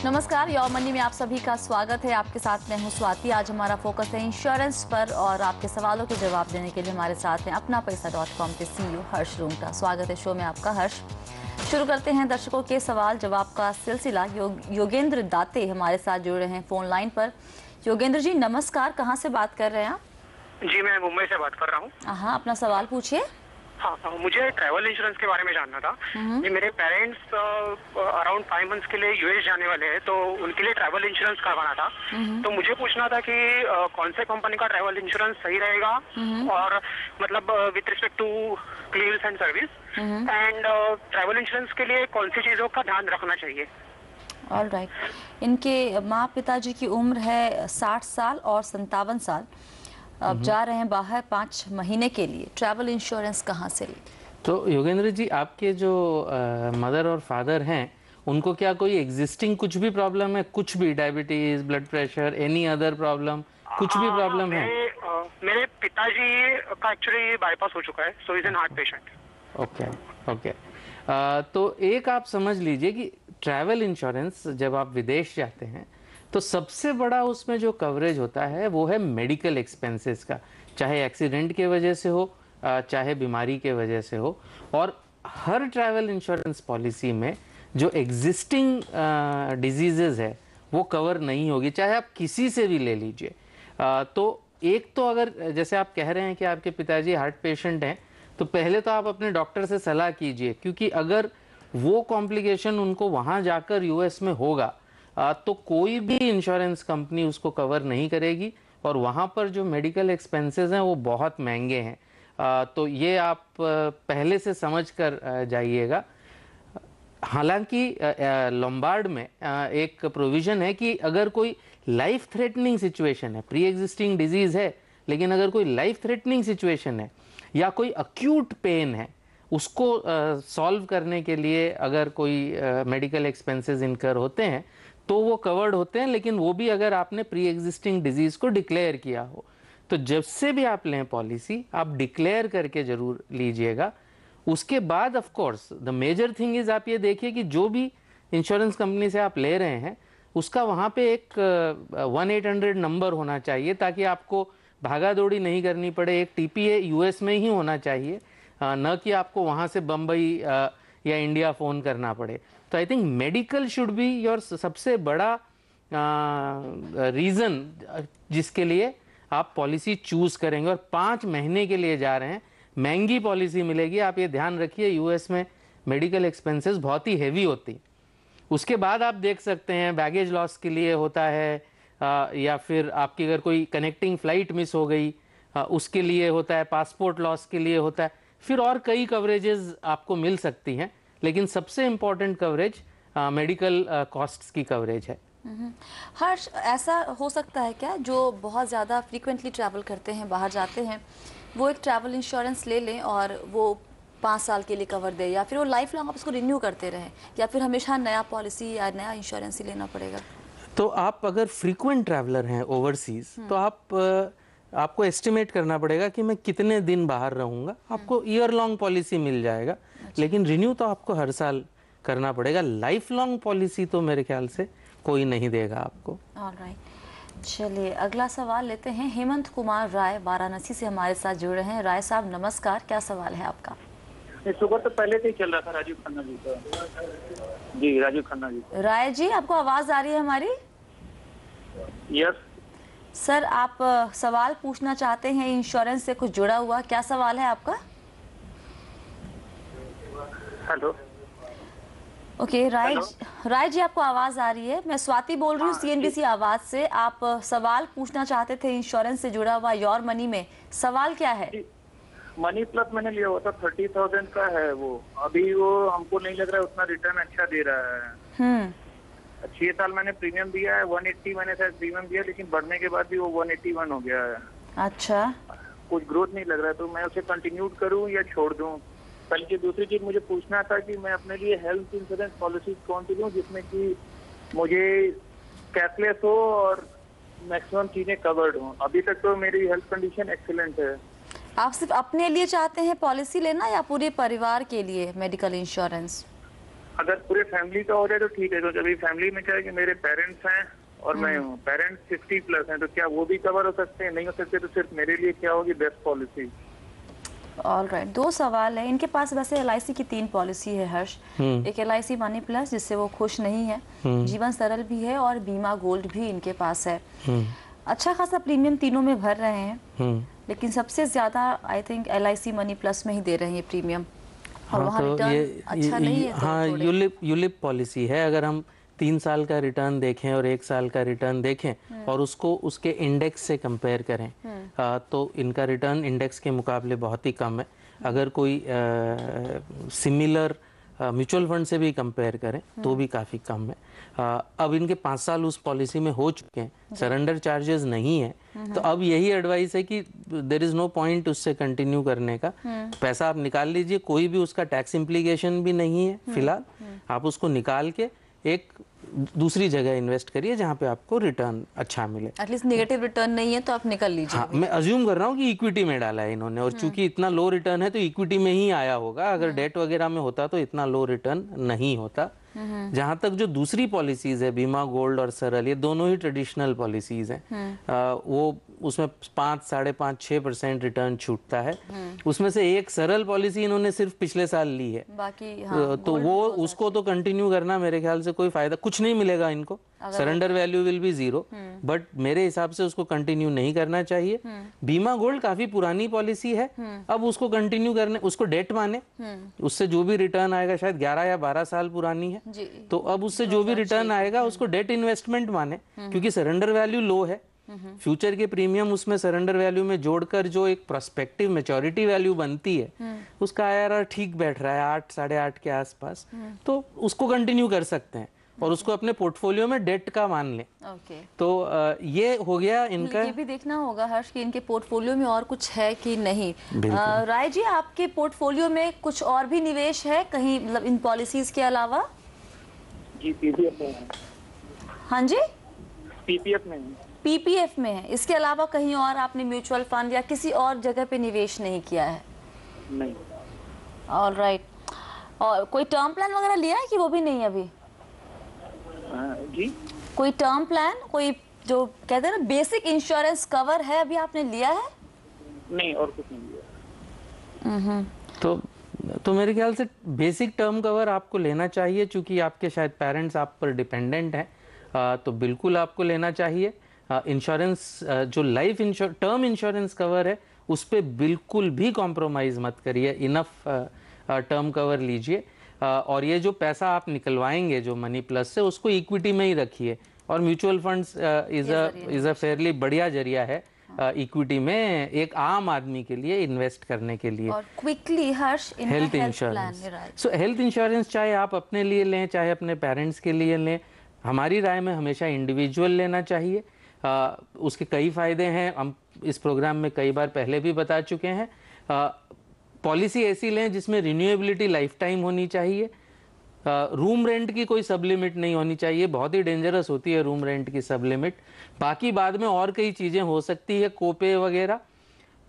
नमस्कार, your money में आप सभी का स्वागत है। आपके साथ मैं हूं स्वाति। आज हमारा फोकस है इंश्योरेंस पर और आपके सवालों के जवाब देने के लिए हमारे साथ हैं अपना पैसा.com के सीईओ हर्ष रूंगटा। स्वागत है शो में आपका हर्ष। शुरू करते हैं दर्शकों के सवाल जवाब का सिलसिला। योगेंद्र दाते हमारे साथ जुड़ रहे हैं फोन लाइन पर। योगेंद्र जी नमस्कार, कहाँ से बात कर रहे हैं आप? जी मैं मुंबई से बात कर रहा हूँ। हाँ, अपना सवाल पूछिए। हाँ, मुझे ट्रैवल इंश्योरेंस के बारे में जानना था। जी मेरे पेरेंट्स अराउंड 5 मंथ्स के लिए यूएस जाने वाले हैं, तो उनके लिए ट्रैवल इंश्योरेंस करवाना था। तो मुझे पूछना था कि कौन से कंपनी का ट्रैवल इंश्योरेंस सही रहेगा और मतलब with respect to claims and service, and travel insurance के लिए कौन सी चीजों का ध्यान रखना चाहिए। All right. इनके माँ पिताजी की उम्र है 60 साल और 57 साल। अब जा रहे हैं बाहर 5 महीने के लिए। ट्रैवल इंश्योरेंस कहाँ से? तो योगेंद्र जी, आपके जो मदर और फादर हैं उनको क्या कोई एग्जिस्टिंग कुछ भी प्रॉब्लम है? कुछ भी diabetes, blood pressure, any other problem, कुछ भी प्रॉब्लम है? मेरे पिताजी का एक्चुअली बाईपास हो चुका है, so is an heart patient. Okay. तो एक आप समझ लीजिए कि ट्रैवल इंश्योरेंस जब आप विदेश जाते हैं तो सबसे बड़ा उसमें जो कवरेज होता है वो है मेडिकल एक्सपेंसेस का, चाहे एक्सीडेंट के वजह से हो चाहे बीमारी के वजह से हो। और हर ट्रैवल इंश्योरेंस पॉलिसी में जो एग्जिस्टिंग डिजीजेज है वो कवर नहीं होगी, चाहे आप किसी से भी ले लीजिए। तो एक तो अगर जैसे आप कह रहे हैं कि आपके पिताजी हार्ट पेशेंट हैं, तो पहले तो आप अपने डॉक्टर से सलाह कीजिए, क्योंकि अगर वो कॉम्प्लिकेशन उनको वहाँ जाकर यूएस में होगा तो कोई भी इंश्योरेंस कंपनी उसको कवर नहीं करेगी और वहाँ पर जो मेडिकल एक्सपेंसेस हैं वो बहुत महंगे हैं। तो ये आप पहले से समझ कर जाइएगा। हालांकि लोम्बार्ड में एक प्रोविज़न है कि अगर कोई लाइफ थ्रेटनिंग सिचुएशन है, प्री एग्जिस्टिंग डिजीज़ है, लेकिन अगर कोई लाइफ थ्रेटनिंग सिचुएशन है या कोई अक्यूट पेन है, उसको सॉल्व करने के लिए अगर कोई मेडिकल एक्सपेंसेस इनकर होते हैं तो वो कवर्ड होते हैं, लेकिन वो भी अगर आपने प्री एग्जिस्टिंग डिजीज को डिक्लेयर किया हो। तो जब से भी आप लें पॉलिसी, आप डिक्लेयर करके जरूर लीजिएगा। उसके बाद of course the major thing is, आप ये देखिए कि जो भी इंश्योरेंस कंपनी से आप ले रहे हैं उसका वहाँ पे एक 1-800 नंबर होना चाहिए, ताकि आपको भागा दौड़ी नहीं करनी पड़े। एक टीपीए यूएस में ही होना चाहिए, न कि आपको वहाँ से बम्बई या इंडिया फ़ोन करना पड़े। तो I think medical should be your सबसे बड़ा रीज़न जिसके लिए आप पॉलिसी चूज़ करेंगे। और 5 महीने के लिए जा रहे हैं, महंगी पॉलिसी मिलेगी। आप ये ध्यान रखिए, यूएस में मेडिकल एक्सपेंसेस बहुत ही हैवी होती। उसके बाद आप देख सकते हैं बैगेज लॉस के लिए होता है, या फिर आपकी अगर कोई कनेक्टिंग फ़्लाइट मिस हो गई उसके लिए होता है, पासपोर्ट लॉस के लिए होता है, फिर और कई कवरेजेस आपको मिल सकती हैं। लेकिन सबसे इम्पोर्टेंट कवरेज मेडिकल कॉस्ट्स की कवरेज है। हर्ष, ऐसा हो सकता है क्या जो बहुत ज़्यादा फ्रीक्वेंटली ट्रैवल करते हैं, बाहर जाते हैं, वो एक ट्रैवल इंश्योरेंस ले लें और वो 5 साल के लिए कवर दे, या फिर वो लाइफ लॉन्ग आप उसको रिन्यू करते रहें, या फिर हमेशा नया पॉलिसी या नया इंश्योरेंस ही लेना पड़ेगा? तो आप अगर फ्रीक्वेंट ट्रैवलर हैं ओवरसीज, तो आपको एस्टिमेट करना पड़ेगा कि मैं कितने दिन बाहर रहूंगा। आपको ईयर लॉन्ग पॉलिसी मिल जाएगा, लेकिन रिन्यू तो आपको हर साल करना पड़ेगा। लाइफ लॉन्ग पॉलिसी तो मेरे ख्याल से कोई नहीं देगा आपको। ऑलराइट, चलिए अगला सवाल लेते हैं। हेमंत कुमार राय वाराणसी से हमारे साथ जुड़ रहे हैं। राय साहब नमस्कार, क्या सवाल है आपका? सुबह तो पहले से ही चल रहा था राजीव खन्ना जी का। जी राजीव खन्ना जी। राय जी, आपको आवाज आ रही है हमारी? यस सर, आप सवाल पूछना चाहते हैं इंश्योरेंस से कुछ जुड़ा हुआ, क्या सवाल है आपका? हेलो। ओके, राय जी आपको आवाज आ रही है। मैं स्वाति बोल रही हूँ सीएनबीसी आवाज से। आप सवाल पूछना चाहते थे इंश्योरेंस से जुड़ा हुआ योर मनी में, सवाल क्या है? मनी प्लस मैंने लिया हुआ था, 30,000 का है वो। अभी वो हमको नहीं लग रहा है उतना रिटर्न अच्छा दे रहा है। 6 साल मैंने प्रीमियम दिया है, 180 मैंने शायद प्रीमियम दिया, लेकिन बढ़ने के बाद भी वो 181 हो गया है। अच्छा, कुछ ग्रोथ नहीं लग रहा है, तो मैं उसे कंटिन्यू करूं या छोड़ दूं? बल्कि दूसरी चीज मुझे पूछना था कि मैं अपने लिए हेल्थ इंश्योरेंस पॉलिसी कौन सी लूं जिसमें कि मुझे कैशलेस हो और मैक्सिमम चीजें कवर्ड हो। अभी तक तो मेरी हेल्थ कंडीशन एक्सीलेंट है। आप सिर्फ अपने लिए चाहते हैं पॉलिसी लेना या पूरे परिवार के लिए मेडिकल इंश्योरेंस? अगर पूरे फैमिली का हो जाए तो ठीक है, क्योंकि अभी फैमिली में क्या है कि मेरे पेरेंट्स हैं और मैं हूँ, पेरेंट्स 50+ हैं, तो क्या वो भी कवर हो सकते हैं? नहीं हो सकते तो सिर्फ मेरे लिए क्या होगी बेस्ट पॉलिसी? ऑलराइट, 2 सवाल है इनके पास। वैसे LIC की 3 पॉलिसी है हर्ष। एक LIC मनी प्लस जिससे वो खुश नहीं है, जीवन सरल भी है, और बीमा गोल्ड भी इनके पास है। अच्छा खासा प्रीमियम तीनों में भर रहे हैं, लेकिन सबसे ज्यादा I think LIC money plus में ही दे रहे हैं प्रीमियम, और वहाँ तो रिटर्न अच्छा नहीं है। हाँ, यूलिप पॉलिसी है। अगर हम 3 साल का रिटर्न देखें और 1 साल का रिटर्न देखें और उसको उसके इंडेक्स से कंपेयर करें, तो इनका रिटर्न इंडेक्स के मुकाबले बहुत ही कम है। अगर कोई सिमिलर म्यूचुअल फंड से भी कंपेयर करें तो भी काफ़ी कम है। अब इनके 5 साल उस पॉलिसी में हो चुके हैं, सरेंडर चार्जेस नहीं है, तो अब यही एडवाइस है कि देयर इज़ नो पॉइंट उससे कंटिन्यू करने का। पैसा आप निकाल लीजिए, कोई भी उसका टैक्स इम्प्लीकेशन भी नहीं है फिलहाल। आप उसको निकाल के एक दूसरी जगह इन्वेस्ट करिए जहाँ पे आपको रिटर्न अच्छा मिले। एटलीस्ट नेगेटिव रिटर्न नहीं है तो आप निकल लीजिए। हाँ, मैं अज्यूम कर रहा हूँ कि इक्विटी में डाला है इन्होंने, और चूंकि इतना लो रिटर्न है तो इक्विटी में ही आया होगा। अगर डेट वगैरह में होता तो इतना लो रिटर्न नहीं होता। जहां तक जो दूसरी पॉलिसीज है, बीमा गोल्ड और सरल, ये दोनों ही ट्रेडिशनल पॉलिसीज हैं। वो उसमें 5, 5.5, 6% रिटर्न छूटता है। उसमें से एक सरल पॉलिसी इन्होंने सिर्फ पिछले साल ली है, बाकी हाँ, तो वो उसको तो कंटिन्यू करना मेरे ख्याल से कोई फायदा कुछ नहीं मिलेगा इनको। Surrender value will be 0, but मेरे हिसाब से उसको कंटिन्यू नहीं करना चाहिए। बीमा गोल्ड काफी पुरानी पॉलिसी है, अब उसको कंटिन्यू करने, उसको डेट माने, उससे जो भी रिटर्न आएगा, शायद 11 या 12 साल पुरानी है, तो अब उससे जो भी रिटर्न आएगा उसको डेट इन्वेस्टमेंट माने, क्योंकि सरेंडर वैल्यू लो है। फ्यूचर के प्रीमियम उसमें सरेंडर वैल्यू में जोड़कर जो एक प्रोस्पेक्टिव मैच्योरिटी वैल्यू बनती है, उसका IRR ठीक बैठ रहा है 8, 8.5 के आसपास, तो उसको कंटिन्यू कर सकते हैं और उसको अपने पोर्टफोलियो में डेट का मान लें। तो ये हो गया इनका। ये भी देखना होगा हर्ष कि इनके पोर्टफोलियो में और कुछ है कि नहीं। राय जी, आपके पोर्टफोलियो में कुछ और भी निवेश है कहीं, मतलब इन पॉलिसीज के अलावा? जी, PPF में है। हाँ जी, PPF में है। PPF में है। इसके अलावा कहीं और आपने म्यूचुअल फंड या किसी और जगह पे निवेश नहीं किया है? नहीं। ऑलराइट। और कोई टर्म प्लान वगैरह लिया है कि वो भी नहीं अभी? जी, कोई टर्म प्लान, कोई जो कहते हैं ना बेसिक इंश्योरेंस कवर है, अभी आपने लिया है? नहीं, और कुछ नहीं लिया। तो मेरे ख्याल से बेसिक टर्म कवर आपको लेना चाहिए, क्योंकि आपके शायद पेरेंट्स आप पर डिपेंडेंट हैं, तो बिल्कुल आपको लेना चाहिए। इंश्योरेंस जो लाइफ टर्म इंश्योरेंस कवर है उस पर बिल्कुल भी कॉम्प्रोमाइज़ मत करिए, इनफ टर्म कवर लीजिए। और ये जो पैसा आप निकलवाएंगे जो मनी प्लस से, उसको इक्विटी में ही रखिए, और mutual funds is a fairly बढ़िया जरिया है इक्विटी में एक आम आदमी के लिए इन्वेस्ट करने के लिए। और quickly Harsh, health insurance, so health insurance चाहे आप अपने लिए लें चाहे अपने पेरेंट्स के लिए लें, हमारी राय में हमेशा इंडिविजुअल लेना चाहिए। उसके कई फ़ायदे हैं, हम इस प्रोग्राम में कई बार पहले भी बता चुके हैं। पॉलिसी ऐसी लें जिसमें रिन्यूएबिलिटी लाइफ टाइम होनी चाहिए। रूम रेंट की कोई सब लिमिट नहीं होनी चाहिए, बहुत ही डेंजरस होती है रूम रेंट की सब लिमिट। बाकी बाद में और कई चीज़ें हो सकती है, कोपे वगैरह।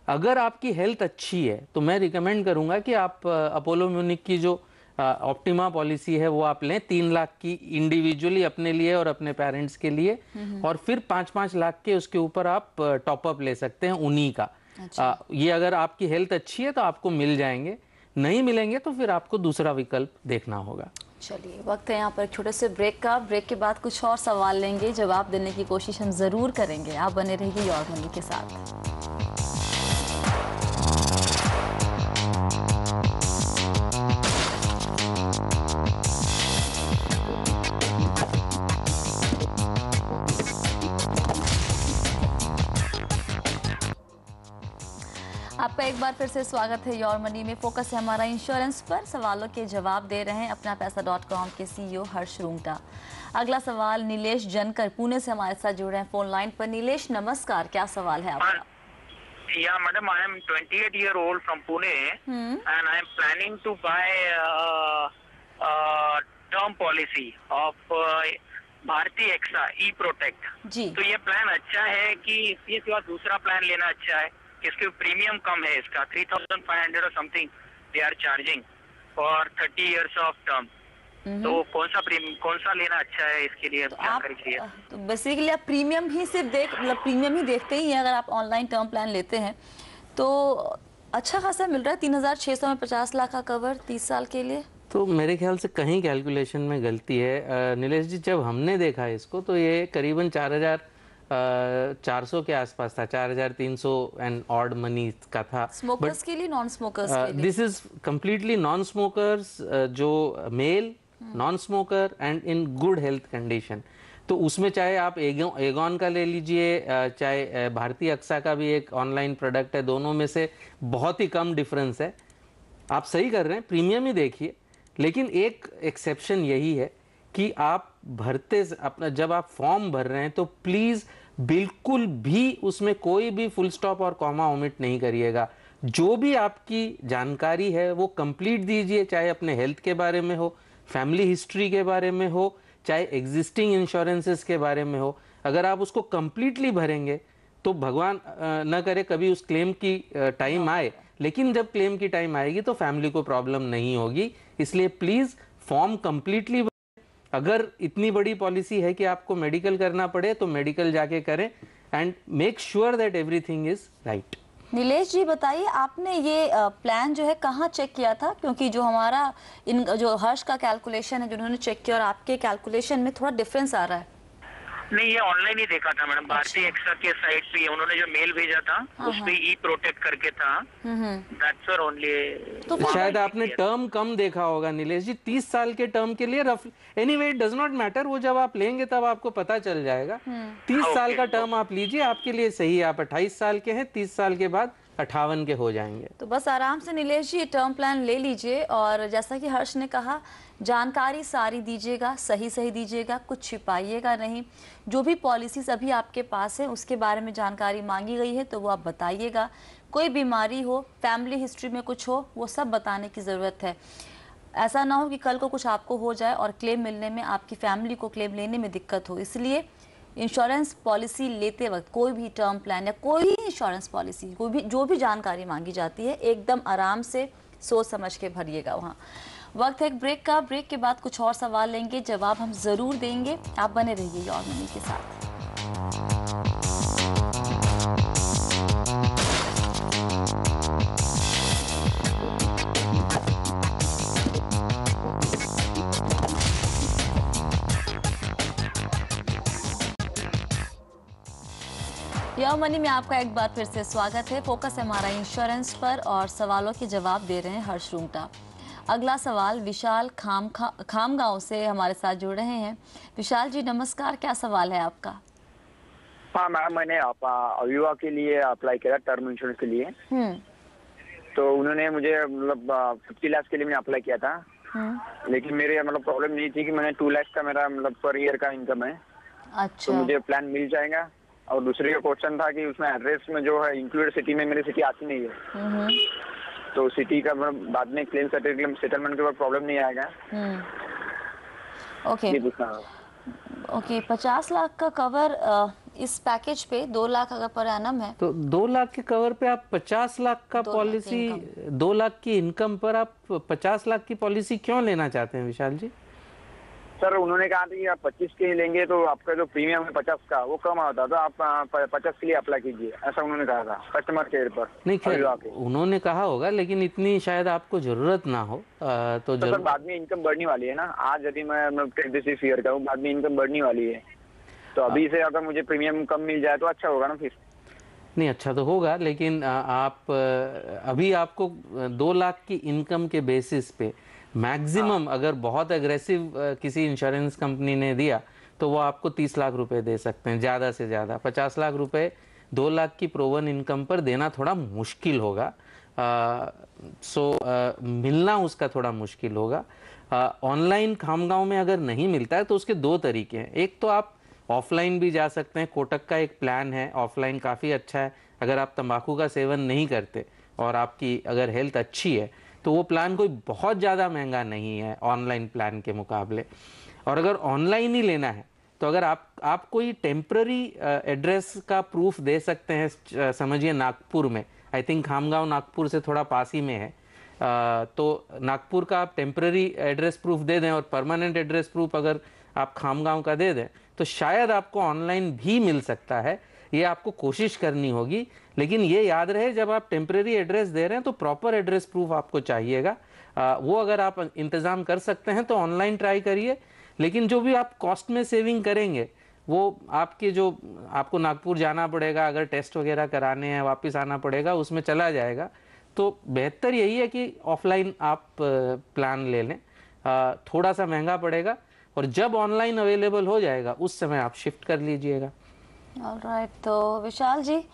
अगर आपकी हेल्थ अच्छी है तो मैं रिकमेंड करूंगा कि आप अपोलो म्यूनिक की जो ऑप्टिमा पॉलिसी है वो आप लें, 3 लाख की इंडिविजुअली अपने लिए और अपने पेरेंट्स के लिए, और फिर 5-5 लाख के उसके ऊपर आप टॉपअप ले सकते हैं उन्हीं का। ये अगर आपकी हेल्थ अच्छी है तो आपको मिल जाएंगे, नहीं मिलेंगे तो फिर आपको दूसरा विकल्प देखना होगा। चलिए, वक्त है यहाँ पर एक छोटे से ब्रेक का। ब्रेक के बाद कुछ और सवाल लेंगे, जवाब देने की कोशिश हम जरूर करेंगे। आप बने रहिए योर मनी के साथ। आपका एक बार फिर से स्वागत है योर मनी में। फोकस है हमारा इंश्योरेंस पर। सवालों के जवाब दे रहे हैं अपना पैसा.com के CEO हर्ष रूंगटा। अगला सवाल नीलेश जनकर पुणे से हमारे साथ जुड़ रहे हैं फोन लाइन पर। नीलेश नमस्कार, क्या सवाल है आपका? Yeah, madam, I am 28-year-old from Pune, and I am planning to buy a term policy of Bharti AXA E-Protect. जी। तो ये प्लान अच्छा है कि इसके सिवा दूसरा प्लान लेना अच्छा है? इसके प्रीमियम कम है, इसका 3,500 और something they are charging for 30 years of term. तो कौन सा लेना अच्छा है इसके लिए, जानकारी चाहिए। तो बेसिकली आप प्रीमियम ही सिर्फ मतलब प्रीमियम ही देखते ही हैं। अगर आप ऑनलाइन टर्म प्लान लेते हैं तो अच्छा खासा मिल रहा है, 3,600 में 50 लाख का कवर 30 साल के लिए। तो मेरे ख्याल से कहीं कैलकुलेशन में गलती है नीलेश जी। जब हमने देखा इसको तो ये करीबन 4,400 के आसपास था, 4,300 एंड ऑड मनी का था। स्मोकर्स के लिए, नॉन स्मोकर्स के लिए? This is completely non smokers, जो male non smoker and in good health condition. तो उसमें चाहे आप एगॉन का ले लीजिए, चाहे भारतीय अक्सा का भी एक ऑनलाइन प्रोडक्ट है, दोनों में से बहुत ही कम डिफरेंस है। आप सही कर रहे हैं, प्रीमियम ही देखिए। लेकिन एक एक्सेप्शन यही है कि आप भरते अपना जब आप फॉर्म भर रहे हैं तो प्लीज बिल्कुल भी उसमें कोई भी फुल स्टॉप और कॉमा ओमिट नहीं करिएगा। जो भी आपकी जानकारी है वो कंप्लीट दीजिए, चाहे अपने हेल्थ के बारे में हो, फैमिली हिस्ट्री के बारे में हो, चाहे एग्जिस्टिंग इंश्योरेंसेस के बारे में हो। अगर आप उसको कंप्लीटली भरेंगे तो भगवान न करे कभी उस क्लेम की टाइम आए, लेकिन जब क्लेम की टाइम आएगी तो फैमिली को प्रॉब्लम नहीं होगी। इसलिए प्लीज फॉर्म कंप्लीटली भरें। अगर इतनी बड़ी पॉलिसी है कि आपको मेडिकल करना पड़े तो मेडिकल जाके करें and make sure that everything is right. Nilesh ji बताइए, आपने ये प्लान जो है कहाँ चेक किया था? क्योंकि जो हमारा जो हर्ष का कैलकुलेशन है जो उन्होंने चेक किया और आपके कैलकुलेशन में थोड़ा डिफरेंस आ रहा है। नहीं, ये ऑनलाइन ही देखा था मैडम, भारतीय एक्सा के साइट पे उन्होंने जो मेल भेजा था उस पे ई प्रोटेक्ट करके था। That's only. तो शायद आपने टर्म कम देखा होगा नीलेश जी। 30 साल के टर्म के लिए rough anyway it does not matter, वो जब आप लेंगे तब आपको पता चल जाएगा। 30 साल का टर्म आप लीजिए, आपके लिए सही है। आप 28 साल के हैं, 30 साल के बाद 58 के हो जाएंगे। तो बस आराम से नीलेश जी टर्म प्लान ले लीजिए और जैसा कि हर्ष ने कहा, जानकारी सारी दीजिएगा, सही सही दीजिएगा, कुछ छिपाइएगा नहीं। जो भी पॉलिसीज अभी आपके पास है उसके बारे में जानकारी मांगी गई है तो वो आप बताइएगा। कोई बीमारी हो, फैमिली हिस्ट्री में कुछ हो, वो सब बताने की ज़रूरत है। ऐसा ना हो कि कल को कुछ आपको हो जाए और क्लेम मिलने में आपकी फैमिली को क्लेम लेने में दिक्कत हो। इसलिए इंश्योरेंस पॉलिसी लेते वक्त कोई भी टर्म प्लान या कोई इंश्योरेंस पॉलिसी, कोई भी जो भी जानकारी मांगी जाती है, एकदम आराम से सोच समझ के भरिएगा। वहाँ वक्त है एक ब्रेक का। ब्रेक के बाद कुछ और सवाल लेंगे, जवाब हम ज़रूर देंगे। आप बने रहिए योर मनी के साथ। योर मनी में आपका एक बार फिर से स्वागत है। फोकस है हमारा इंश्योरेंस पर और सवालों के जवाब दे रहे हैं हर्ष रूंगटा। अगला सवाल विशाल खामगांव से हमारे साथ जुड़ रहे हैं। विशाल जी नमस्कार, क्या सवाल है आपका? हाँ मैम, मैंने अविवा के लिए अप्लाई किया टर्म इंश्योरेंस के लिए। तो उन्होंने मुझे मतलब 50 लाख के लिए मैंने अप्लाई किया था। लेकिन मेरे मतलब प्रॉब्लम नहीं थी कि मैंने 2 लाख का मेरा मतलब पर ईयर का इनकम है। अच्छा। तो मुझे प्लान मिल जाएगा। और दूसरी का क्वेश्चन था कि उसमें एड्रेस में जो है इंक्लूडेड सिटी में मेरी सिटी आती नहीं है। तो सिटी का बाद में क्लेम सेटलमेंट के बाद प्रॉब्लम नहीं आएगा। Okay okay. 50 लाख का कवर इस पैकेज पे 2 लाख अगर पर एनम है तो 2 लाख के कवर पे आप 50 लाख का पॉलिसी, 2 लाख की इनकम पर आप 50 लाख की पॉलिसी क्यों लेना चाहते हैं विशाल जी? सर उन्होंने कहा था कि आप 25 के लेंगे तो आपका जो प्रीमियम है 50 का वो कम आता था, आप 50 के लिए अप्लाई कीजिए, ऐसा उन्होंने कहा था कस्टमर केयर पर। नहीं खैर उन्होंने कहा होगा, लेकिन इतनी शायद आपको जरूरत ना हो। तो सर बाद में इनकम बढ़ने वाली है ना। आज यदि मैं 26 ईयर का हूँ, बाद में इनकम बढ़ने वाली है। तो अभी से अगर मुझे प्रीमियम कम मिल जाए तो अच्छा होगा ना फिर? नहीं अच्छा तो होगा, लेकिन आप अभी आपको 2 लाख की इनकम के बेसिस पे मैक्सिमम अगर बहुत एग्रेसिव किसी इंश्योरेंस कंपनी ने दिया तो वो आपको 30 लाख रुपए दे सकते हैं ज़्यादा से ज़्यादा। 50 लाख रुपए 2 लाख की प्रोवन इनकम पर देना थोड़ा मुश्किल होगा। मिलना उसका थोड़ा मुश्किल होगा। ऑनलाइन खामगांव में अगर नहीं मिलता है तो उसके 2 तरीके हैं। एक तो आप ऑफलाइन भी जा सकते हैं, कोटक का एक प्लान है ऑफलाइन, काफ़ी अच्छा है। अगर आप तंबाकू का सेवन नहीं करते और आपकी अगर हेल्थ अच्छी है तो वो प्लान कोई बहुत ज़्यादा महंगा नहीं है ऑनलाइन प्लान के मुकाबले। और अगर ऑनलाइन ही लेना है तो अगर आप कोई टेम्पररी एड्रेस का प्रूफ दे सकते हैं, समझिए नागपुर में, आई थिंक खामगांव नागपुर से थोड़ा पास ही में है, तो नागपुर का आप टेम्पररी एड्रेस प्रूफ दे दें और परमानेंट एड्रेस प्रूफ अगर आप खामगांव का दे दें तो शायद आपको ऑनलाइन भी मिल सकता है। ये आपको कोशिश करनी होगी, लेकिन ये याद रहे जब आप टेम्पररी एड्रेस दे रहे हैं तो प्रॉपर एड्रेस प्रूफ आपको चाहिएगा। वो अगर आप इंतज़ाम कर सकते हैं तो ऑनलाइन ट्राई करिए, लेकिन जो भी आप कॉस्ट में सेविंग करेंगे वो आपके जो आपको नागपुर जाना पड़ेगा, अगर टेस्ट वगैरह कराने हैं वापस आना पड़ेगा, उसमें चला जाएगा। तो बेहतर यही है कि ऑफलाइन आप प्लान ले लें, थोड़ा सा महंगा पड़ेगा और जब ऑनलाइन अवेलेबल हो जाएगा उस समय आप शिफ्ट कर लीजिएगा। ऑलराइट, तो विशाल जी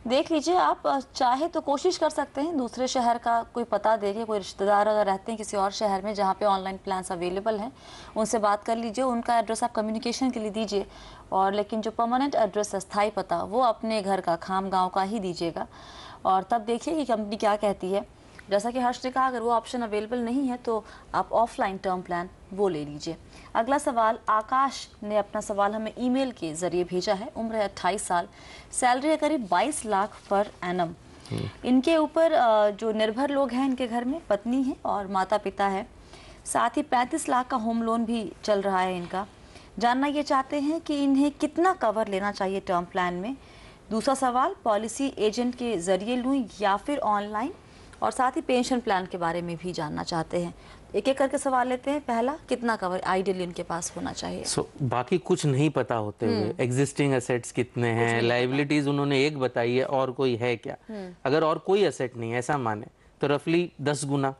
देख लीजिए, आप चाहे तो कोशिश कर सकते हैं दूसरे शहर का कोई पता देके, कोई रिश्तेदार अगर रहते हैं किसी और शहर में जहाँ पे ऑनलाइन प्लान्स अवेलेबल हैं, उनसे बात कर लीजिए, उनका एड्रेस आप कम्युनिकेशन के लिए दीजिए। और लेकिन जो परमानेंट एड्रेस है, स्थायी पता, वो अपने घर का खामगांव का ही दीजिएगा और तब देखिए कि कंपनी क्या कहती है। जैसा कि हर्ष ने कहा, अगर वो ऑप्शन अवेलेबल नहीं है तो आप ऑफलाइन टर्म प्लान वो ले लीजिए। अगला सवाल, आकाश ने अपना सवाल हमें ईमेल के जरिए भेजा है। उम्र है 28 साल, सैलरी है करीब 22 लाख पर एनम। इनके ऊपर जो निर्भर लोग हैं इनके घर में पत्नी है और माता पिता है, साथ ही 35 लाख का होम लोन भी चल रहा है इनका। जानना ये चाहते हैं कि इन्हें कितना कवर लेना चाहिए टर्म प्लान में। दूसरा सवाल, पॉलिसी एजेंट के जरिए लूँ या फिर ऑनलाइन, और साथ ही पेंशन प्लान के बारे में भी जानना चाहते हैं। एक एक करके सवाल लेते हैं। पहला, कितना कवर आइडियली उनके पास होना चाहिए? बाकी कुछ नहीं पता होते हुए एग्जिस्टिंग एसेट्स कितने हैं, लाइबिलिटीज उन्होंने एक बताई है और कोई है क्या? अगर और कोई एसेट नहीं ऐसा माने तो रफली 10 गुना,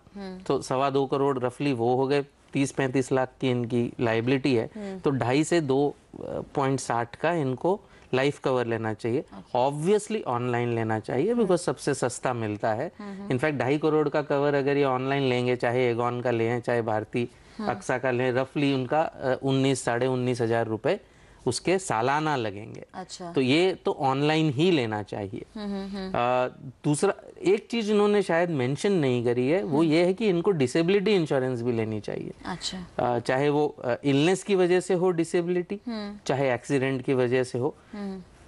तो 2.25 करोड़ रफली वो हो गए। 30-35 लाख की इनकी लाइबिलिटी है, तो 2.5 से 2.60 का इनको लाइफ कवर लेना चाहिए। ऑब्वियसली ऑनलाइन लेना चाहिए बिकॉज सबसे सस्ता मिलता है। इनफैक्ट 2.5 करोड़ का कवर अगर ये ऑनलाइन लेंगे, चाहे एगॉन का लें चाहे भारती अक्सा का लें, रफली उनका 19-19.5 हजार रुपए उसके सालाना लगेंगे। अच्छा। तो ये तो ऑनलाइन ही लेना चाहिए। दूसरा एक चीज इन्होंने शायद मेंशन नहीं करी है, वो ये है कि इनको डिसेबिलिटी इंश्योरेंस भी लेनी चाहिए। अच्छा। चाहे वो इलनेस की वजह से हो डिसेबिलिटी, चाहे एक्सीडेंट की वजह से हो।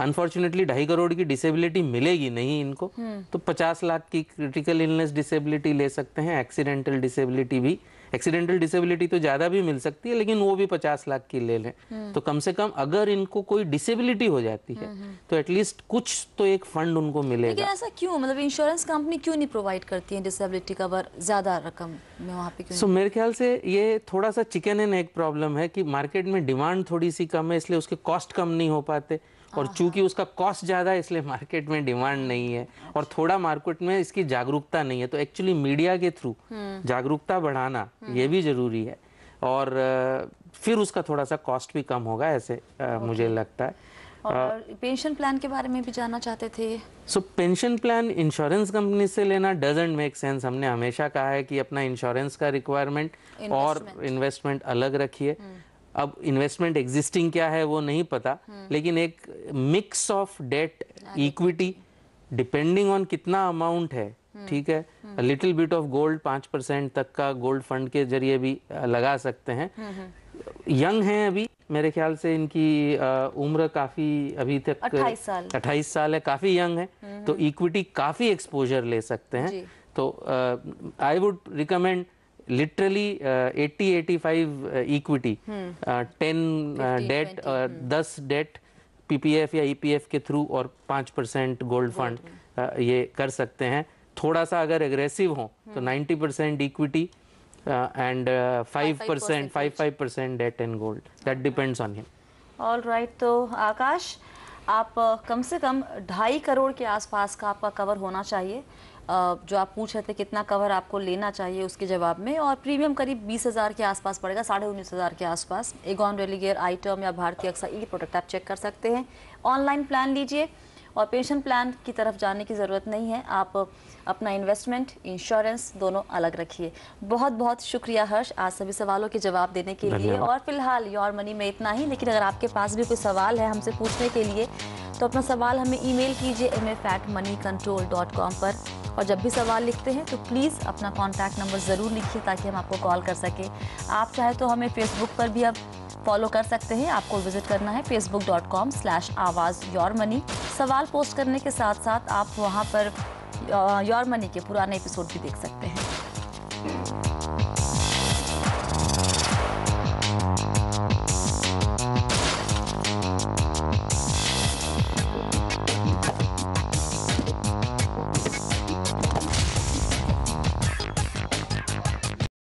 अनफॉर्चुनेटली 2.5 करोड़ की डिसेबिलिटी मिलेगी नहीं इनको, तो 50 लाख की क्रिटिकल इलनेस डिसेबिलिटी ले सकते हैं। एक्सीडेंटल डिसेबिलिटी भी, एक्सीडेंटल डिसेबिलिटी तो ज़्यादा भी मिल सकती है, लेकिन वो भी 50 लाख की ले लें। तो कम से कम अगर इनको कोई डिसेबिलिटी हो जाती है तो एटलीस्ट कुछ तो एक फंड उनको मिलेगा। लेकिन ऐसा क्यों, मतलब इंश्योरेंस कंपनी क्यों नहीं प्रोवाइड करती है डिसेबिलिटी कवर ज़्यादा रकम में वहाँ पे क्यों? मेरे ख्याल से ये थोड़ा सा चिकन एंड एग प्रॉब्लम है कि मार्केट में डिमांड थोड़ी सी कम है, इसलिए उसके कॉस्ट कम नहीं हो पाते, और चूंकि उसका कॉस्ट ज़्यादा है इसलिए मार्केट में डिमांड नहीं है, और थोड़ा मार्केट में इसकी जागरूकता नहीं है। तो एक्चुअली मीडिया के थ्रू जागरूकता बढ़ाना ये भी ज़रूरी है, और फिर उसका थोड़ा सा कॉस्ट भी कम होगा, ऐसे मुझे लगता है। और पेंशन प्लान के बारे में भी जानना चाहते थे। पेंशन प्लान इंश्योरेंस कंपनी से लेना डजंट मेक सेंस। हमने हमेशा कहा है कि अपना इंश्योरेंस का रिक्वायरमेंट और इन्वेस्टमेंट अलग रखिए। अब इन्वेस्टमेंट एग्जिस्टिंग क्या है वो नहीं पता, लेकिन एक mix of debt equity depending on कितना अमाउंट है, ठीक है, लिटिल बिट ऑफ गोल्ड 5% तक का गोल्ड फंड के जरिए भी लगा सकते हैं। यंग हैं अभी, मेरे ख्याल से इनकी उम्र काफी अभी तक 28 साल है, काफी यंग है, तो इक्विटी काफी एक्सपोजर ले सकते हैं। तो I would recommend literally 80-85 equity, 10 debt, 10 debt PPF या ईपीएफ के थ्रू, और 5% गोल्ड फंड ये कर सकते हैं। थोड़ा सा अगर एग्रेसिव हो तो 90% equity and 5% debt and gold, that depends on him. All right, तो आकाश आप कम से कम 2.5 करोड़ के आसपास का आपका कवर होना चाहिए। जो आप पूछ रहे थे कितना कवर आपको लेना चाहिए उसके जवाब में, और प्रीमियम करीब 20,000 के आसपास पड़ेगा, 19,500 के आसपास। एगॉन रेलिगेयर, आई टर्म या भारतीय अक्सा ई प्रोडक्ट आप चेक कर सकते हैं। ऑनलाइन प्लान लीजिए, और पेंशन प्लान की तरफ जाने की ज़रूरत नहीं है। आप अपना इन्वेस्टमेंट, इंश्योरेंस दोनों अलग रखिए। बहुत बहुत शुक्रिया हर्ष आज सभी सवालों के जवाब देने के लिए। और फिलहाल योर मनी में इतना ही, लेकिन अगर आपके पास भी कोई सवाल है हमसे पूछने के लिए तो अपना सवाल हमें ईमेल कीजिए mf@moneycontrol.com पर। और जब भी सवाल लिखते हैं तो प्लीज़ अपना कॉन्टैक्ट नंबर ज़रूर लिखिए ताकि हम आपको कॉल कर सकें। आप चाहे तो हमें फेसबुक पर भी अब फॉलो कर सकते हैं। आपको विजिट करना है facebook.com/आवाज़-योर-मनी। सवाल पोस्ट करने के साथ साथ आप वहां पर योर मनी के पुराने एपिसोड भी देख सकते हैं। हैं।